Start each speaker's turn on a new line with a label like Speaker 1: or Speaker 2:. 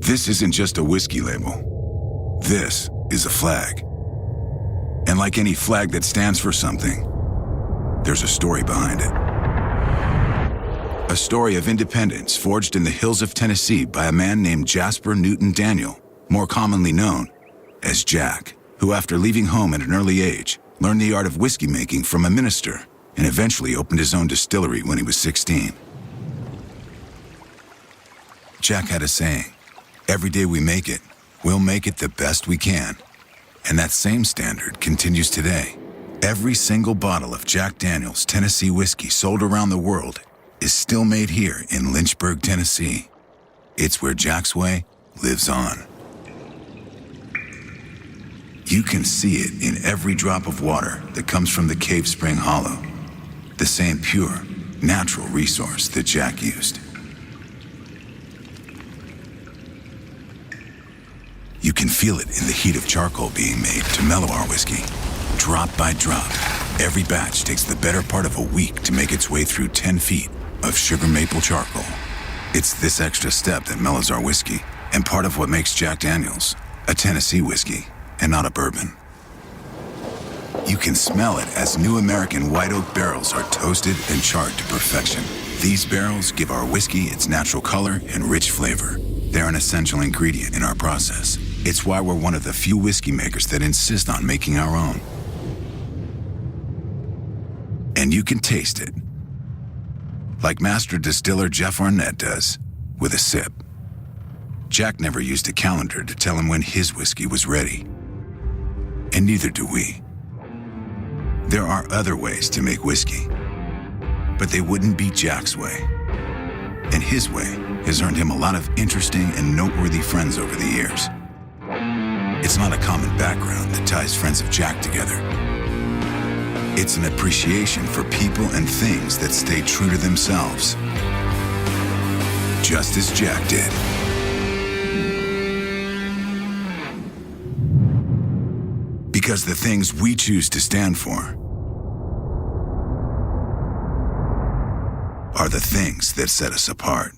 Speaker 1: This isn't just a whiskey label. This is a flag. And like any flag that stands for something, there's a story behind it. A story of independence forged in the hills of Tennessee by a man named Jasper Newton Daniel, more commonly known as Jack, who after leaving home at an early age, learned the art of whiskey making from a minister and eventually opened his own distillery when he was 16. Jack had a saying, "Every day we make it, we'll make it the best we can." And that same standard continues today. Every single bottle of Jack Daniel's Tennessee whiskey sold around the world is still made here in Lynchburg, Tennessee. It's where Jack's way lives on. You can see it in every drop of water that comes from the Cave Spring Hollow, the same pure, natural resource that Jack used. You can feel it in the heat of charcoal being made to mellow our whiskey. Drop by drop, every batch takes the better part of a week to make its way through 10 feet of sugar maple charcoal. It's this extra step that mellows our whiskey, and part of what makes Jack Daniel's a Tennessee whiskey and not a bourbon. You can smell it as new American white oak barrels are toasted and charred to perfection. These barrels give our whiskey its natural color and rich flavor. They're an essential ingredient in our process. It's why we're one of the few whiskey makers that insist on making our own. And you can taste it, like master distiller Jeff Arnett does, with a sip. Jack never used a calendar to tell him when his whiskey was ready. And neither do we. There are other ways to make whiskey, but they wouldn't be Jack's way. And his way has earned him a lot of interesting and noteworthy friends over the years. It's not a common background that ties friends of Jack together. It's an appreciation for people and things that stay true to themselves, just as Jack did. Because the things we choose to stand for are the things that set us apart.